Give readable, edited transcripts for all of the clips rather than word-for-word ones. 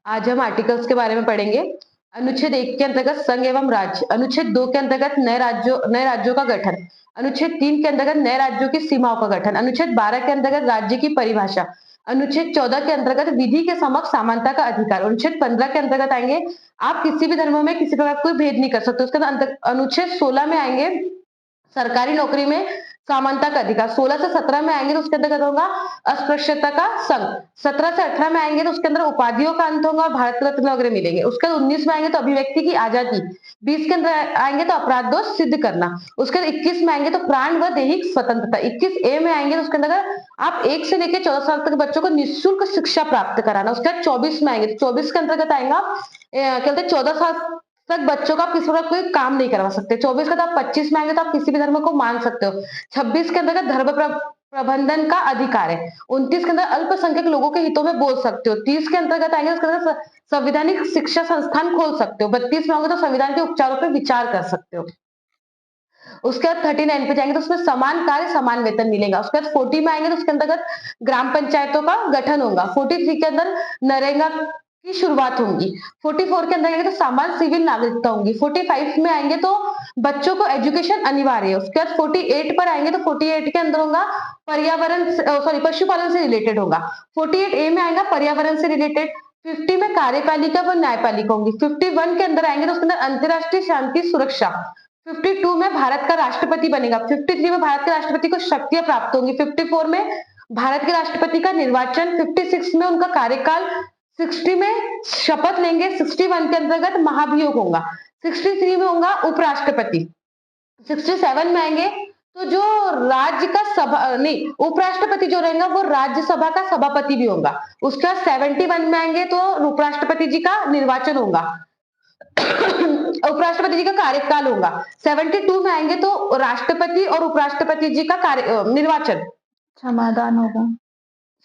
आज हम आर्टिकल्स के बारे में पढ़ेंगे। अनुच्छेद 1 के अंतर्गत संघ एवं राज्य, अनुच्छेद 2 के अंतर्गत नए राज्यों का गठन, अनुच्छेद 3 के अंतर्गत नए राज्यों की सीमाओं का गठन, अनुच्छेद 12 के अंतर्गत राज्य की परिभाषा, अनुच्छेद 14 के अंतर्गत विधि के समक्ष समानता का अधिकार, अनुच्छेद 15 के अंतर्गत आएंगे आप किसी भी धर्म में किसी प्रकार कोई भेद नहीं कर सकते। उसके अनुच्छेद 16 में आएंगे सरकारी नौकरी में समानता का अधिकार। 16 से 17 में आएंगे तो उसके अंतर्गत होगा अस्पृश्यता का संघ। 17 से 18 में आएंगे तो उसके अंदर उपाधियों का अंत होगा और भारत रत्न वगैरह मिलेंगे। उसके बाद 19 में आएंगे तो अभिव्यक्ति की आजादी। 20 के अंदर आएंगे तो अपराध दोष सिद्ध करना। उसके बाद 21 में आएंगे तो प्राण व दैहिक स्वतंत्रता। 21 ए में आएंगे तो उसके अंदर आप 1 से लेकर 14 साल तक बच्चों को निःशुल्क शिक्षा प्राप्त कराना। उसके बाद 24 में आएंगे तो 24 के अंतर्गत आएगा कहते 14 साल तक बच्चों का किसी प्रकार कोई काम नहीं करवा सकते। 24 का तो आप 25 में आएंगे तो आप किसी भी धर्म को मान सकते हो। 26 के अंतर्गत धर्म प्रबंधन का अधिकार है। 29 के अंदर अल्पसंख्यक लोगों के हितों में बोल सकते हो। 30 के अंतर्गत आएंगे उसके अंदर संवैधानिक शिक्षा संस्थान खोल सकते हो। 32 में होंगे तो संविधान के उपचारों पर विचार कर सकते हो। उसके बाद 39 पे जाएंगे तो उसमें समान कार्य समान वेतन मिलेगा। उसके बाद 40 में आएंगे तो उसके अंतर्गत ग्राम पंचायतों का गठन होगा। 43 के अंदर नरेगा की शुरुआत होगी। 44 के अंदर आएंगे तो समान सिविल नागरिकता होगी। 45 में आएंगे तो बच्चों को एजुकेशन अनिवार्य है। उसके बाद 48 पर आएंगे तो 48 के अंदर होगा पशुपालन से रिलेटेड होगा। 48 ए में आएगा पर्यावरण से रिलेटेड। 50 में कार्यपालिका व न्यायपालिका होंगी। 51 के अंदर आएंगे तो उसके अंदर अंतरराष्ट्रीय शांति सुरक्षा। 52 में भारत का राष्ट्रपति बनेगा। 53 में भारत के राष्ट्रपति को शक्तियां प्राप्त होंगी। 54 में भारत के राष्ट्रपति का निर्वाचन। 56 में उनका कार्यकाल। 60 में शपथ लेंगे। 61 के अंतर्गत महाभियोग होगा। 63 में होगा उपराष्ट्रपति। 67 में आएंगे तो जो राज्य का सभा नहीं उपराष्ट्रपति जो रहेगा वो राज्यसभा का सभापति भी होगा। उसके बाद 71 में आएंगे तो उपराष्ट्रपति जी का निर्वाचन होगा। उपराष्ट्रपति जी का कार्यकाल होगा। 72 में आएंगे तो राष्ट्रपति और उपराष्ट्रपति जी का निर्वाचन क्षमादान होगा।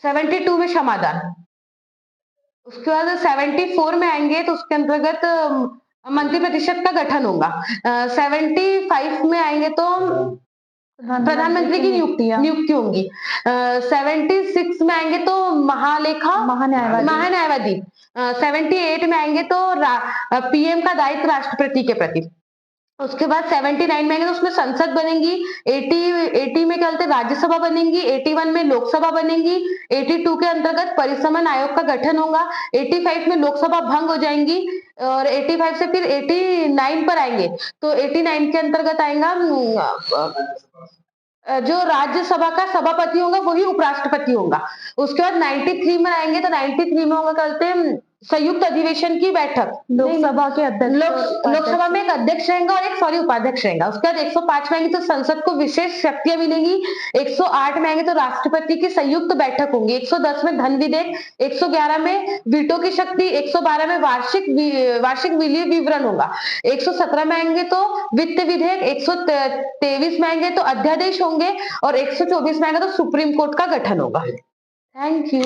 72 में क्षमादान। उसके बाद 74 में आएंगे तो उसके अंतर्गत मंत्री परिषद का गठन होगा। 75 में आएंगे तो प्रधानमंत्री की नियुक्ति होंगी। 76 में आएंगे तो महान्यायवादी। 78 में आएंगे तो पीएम का दायित्व राष्ट्रपति के प्रति। उसके बाद 79 में आएंगे तो उसमें संसद बनेगी। 80 में क्या बोलते हैं राज्यसभा बनेगी। 81 में लोकसभा बनेगी। 82 के अंतर्गत परिसमन आयोग का गठन होगा। 85 में लोकसभा भंग हो जाएंगी और 85 से फिर 89 पर आएंगे तो 89 के अंतर्गत आएगा जो राज्यसभा का सभापति होगा वही उपराष्ट्रपति होगा। उसके बाद 93 में आएंगे तो 93 में होगा कहते हैं संयुक्त अधिवेशन की बैठक। लोकसभा के अध्यक्ष लोकसभा में एक अध्यक्ष रहेगा और एक उपाध्यक्ष रहेगा। उसके बाद 105 में आएंगे तो संसद को विशेष शक्तियां मिलेंगी। 108 में आएंगे तो राष्ट्रपति की संयुक्त बैठक होंगी। 110 में धन विधेयक। 111 में वीटो की शक्ति। 112 में वार्षिक विलीय विवरण होगा। 117 में आएंगे तो वित्त विधेयक। 123 में आएंगे तो अध्यादेश होंगे और 124 में आएंगे तो सुप्रीम कोर्ट का गठन होगा। Thank you.